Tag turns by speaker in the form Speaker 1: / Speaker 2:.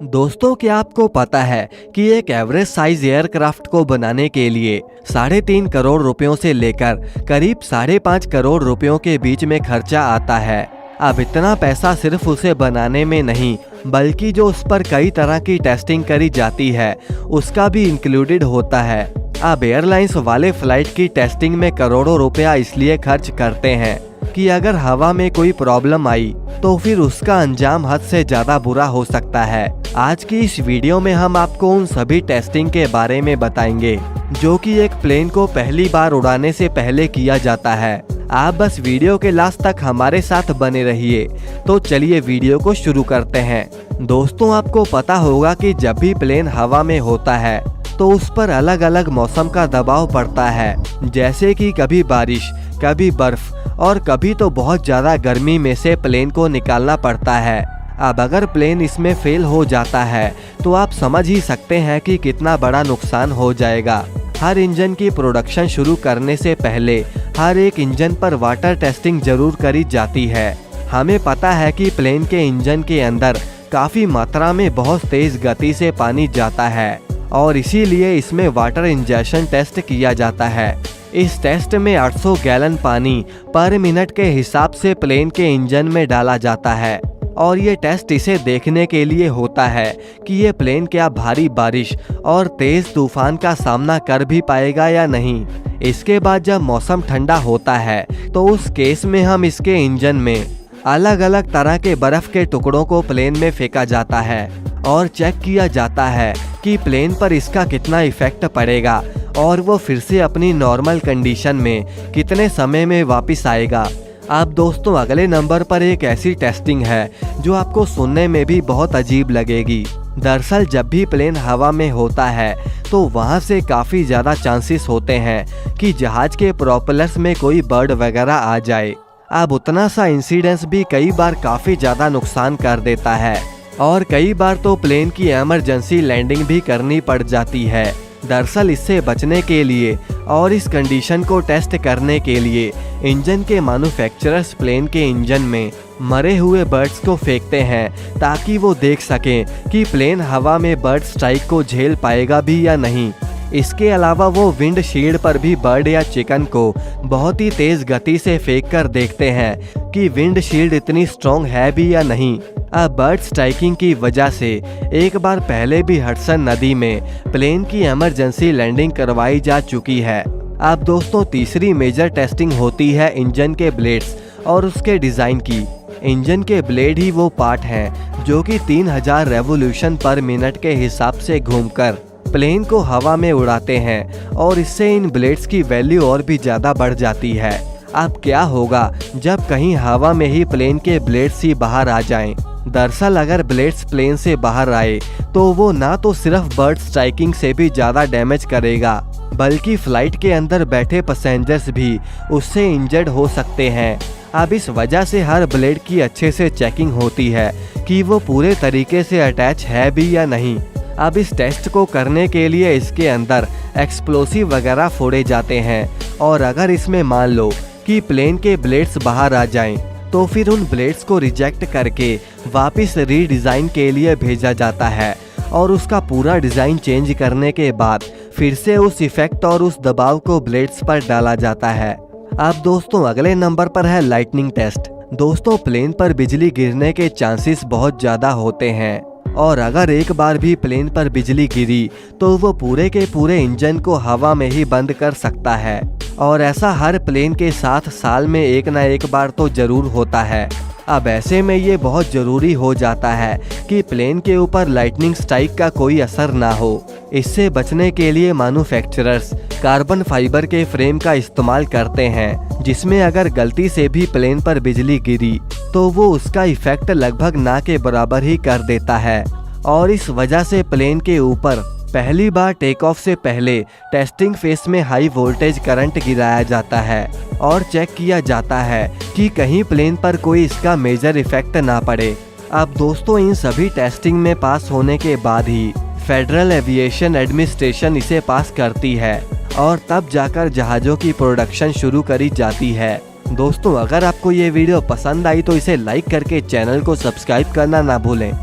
Speaker 1: दोस्तों, क्या आपको पता है कि एक एवरेज साइज एयरक्राफ्ट को बनाने के लिए 3.5 करोड़ रुपयों से लेकर करीब 5.5 करोड़ रुपयों के बीच में खर्चा आता है। अब इतना पैसा सिर्फ उसे बनाने में नहीं, बल्कि जो उस पर कई तरह की टेस्टिंग करी जाती है उसका भी इंक्लूडेड होता है। अब एयरलाइंस वाले फ्लाइट की टेस्टिंग में करोड़ों रुपया इसलिए खर्च करते हैं कि अगर हवा में कोई प्रॉब्लम आई तो फिर उसका अंजाम हद से ज्यादा बुरा हो सकता है। आज की इस वीडियो में हम आपको उन सभी टेस्टिंग के बारे में बताएंगे जो कि एक प्लेन को पहली बार उड़ाने से पहले किया जाता है। आप बस वीडियो के लास्ट तक हमारे साथ बने रहिए। तो चलिए वीडियो को शुरू करते हैं। दोस्तों, आपको पता होगा कि जब भी प्लेन हवा में होता है तो उस पर अलग अलग मौसम का दबाव पड़ता है, जैसे कि कभी बारिश, कभी बर्फ और कभी तो बहुत ज्यादा गर्मी में से प्लेन को निकालना पड़ता है। अब अगर प्लेन इसमें फेल हो जाता है तो आप समझ ही सकते हैं कि कितना बड़ा नुकसान हो जाएगा। हर इंजन की प्रोडक्शन शुरू करने से पहले हर एक इंजन पर वाटर टेस्टिंग जरूर करी जाती है। हमें पता है कि प्लेन के इंजन के अंदर काफी मात्रा में बहुत तेज गति से पानी जाता है और इसीलिए इसमें वाटर इंजेक्शन टेस्ट किया जाता है। इस टेस्ट में 800 गैलन पानी पर मिनट के हिसाब से प्लेन के इंजन में डाला जाता है और ये टेस्ट इसे देखने के लिए होता है कि ये प्लेन क्या भारी बारिश और तेज तूफान का सामना कर भी पाएगा या नहीं। इसके बाद जब मौसम ठंडा होता है तो उस केस में हम इसके इंजन में अलग अलग तरह के बर्फ के टुकड़ों को प्लेन में फेंका जाता है और चेक किया जाता है कि प्लेन पर इसका कितना इफेक्ट पड़ेगा और वो फिर से अपनी नॉर्मल कंडीशन में कितने समय में वापस आएगा। अब दोस्तों, अगले नंबर पर एक ऐसी टेस्टिंग है जो आपको सुनने में भी बहुत अजीब लगेगी। दरअसल जब भी प्लेन हवा में होता है तो वहाँ से काफ़ी ज़्यादा चांसेस होते हैं कि जहाज के प्रोपेलर्स में कोई बर्ड वगैरह आ जाए। अब उतना सा इंसिडेंस भी कई बार काफ़ी ज़्यादा नुकसान कर देता है और कई बार तो प्लेन की इमरजेंसी लैंडिंग भी करनी पड़ जाती है। दरअसल इससे बचने के लिए और इस कंडीशन को टेस्ट करने के लिए इंजन के मैन्युफैक्चरर्स प्लेन के इंजन में मरे हुए बर्ड्स को फेंकते हैं ताकि वो देख सकें कि प्लेन हवा में बर्ड स्ट्राइक को झेल पाएगा भी या नहीं। इसके अलावा वो विंड शील्ड पर भी बर्ड या चिकन को बहुत ही तेज गति से फेंक कर देखते हैं कि विंड शील्ड इतनी स्ट्रॉन्ग है भी या नहीं। अब बर्ड स्ट्राइकिंग की वजह से एक बार पहले भी हडसन नदी में प्लेन की इमरजेंसी लैंडिंग करवाई जा चुकी है। अब दोस्तों, तीसरी मेजर टेस्टिंग होती है इंजन के ब्लेड्स और उसके डिज़ाइन की। इंजन के ब्लेड ही वो पार्ट हैं जो कि 3000 रेवोल्यूशन पर मिनट के हिसाब से घूमकर प्लेन को हवा में उड़ाते हैं और इससे इन ब्लेड्स की वैल्यू और भी ज़्यादा बढ़ जाती है। अब क्या होगा जब कहीं हवा में ही प्लेन के ब्लेड्स ही बाहर आ जाएं? दरअसल अगर ब्लेड्स प्लेन से बाहर आए तो वो ना तो सिर्फ बर्ड स्ट्राइकिंग से भी ज़्यादा डैमेज करेगा, बल्कि फ्लाइट के अंदर बैठे पैसेंजर्स भी उससे इंजर्ड हो सकते हैं। अब इस वजह से हर ब्लेड की अच्छे से चेकिंग होती है कि वो पूरे तरीके से अटैच है भी या नहीं। अब इस टेस्ट को करने के लिए इसके अंदर एक्सप्लोसिव वगैरह फोड़े जाते हैं और अगर इसमें मान लो कि प्लेन के ब्लेड्स बाहर आ जाएं, तो फिर उन ब्लेड्स को रिजेक्ट करके वापस रीडिज़ाइन के लिए भेजा जाता है और उसका पूरा डिज़ाइन चेंज करने के बाद फिर से उस इफेक्ट और उस दबाव को ब्लेड्स पर डाला जाता है। अब दोस्तों, अगले नंबर पर है लाइटनिंग टेस्ट। दोस्तों, प्लेन पर बिजली गिरने के चांसेस बहुत ज़्यादा होते हैं और अगर एक बार भी प्लेन पर बिजली गिरी तो वो पूरे के पूरे इंजन को हवा में ही बंद कर सकता है और ऐसा हर प्लेन के साथ साल में एक ना एक बार तो जरूर होता है। अब ऐसे में ये बहुत ज़रूरी हो जाता है कि प्लेन के ऊपर लाइटनिंग स्ट्राइक का कोई असर ना हो। इससे बचने के लिए मैन्युफैक्चरर्स कार्बन फाइबर के फ्रेम का इस्तेमाल करते हैं, जिसमें अगर गलती से भी प्लेन पर बिजली गिरी तो वो उसका इफेक्ट लगभग ना के बराबर ही कर देता है और इस वजह से प्लेन के ऊपर पहली बार टेक ऑफ से पहले टेस्टिंग फेस में हाई वोल्टेज करंट गिराया जाता है और चेक किया जाता है कि कहीं प्लेन पर कोई इसका मेजर इफेक्ट ना पड़े। अब दोस्तों, इन सभी टेस्टिंग में पास होने के बाद ही फेडरल एविएशन एडमिनिस्ट्रेशन इसे पास करती है और तब जाकर जहाज़ों की प्रोडक्शन शुरू करी जाती है। दोस्तों, अगर आपको ये वीडियो पसंद आई तो इसे लाइक करके चैनल को सब्सक्राइब करना ना भूलें।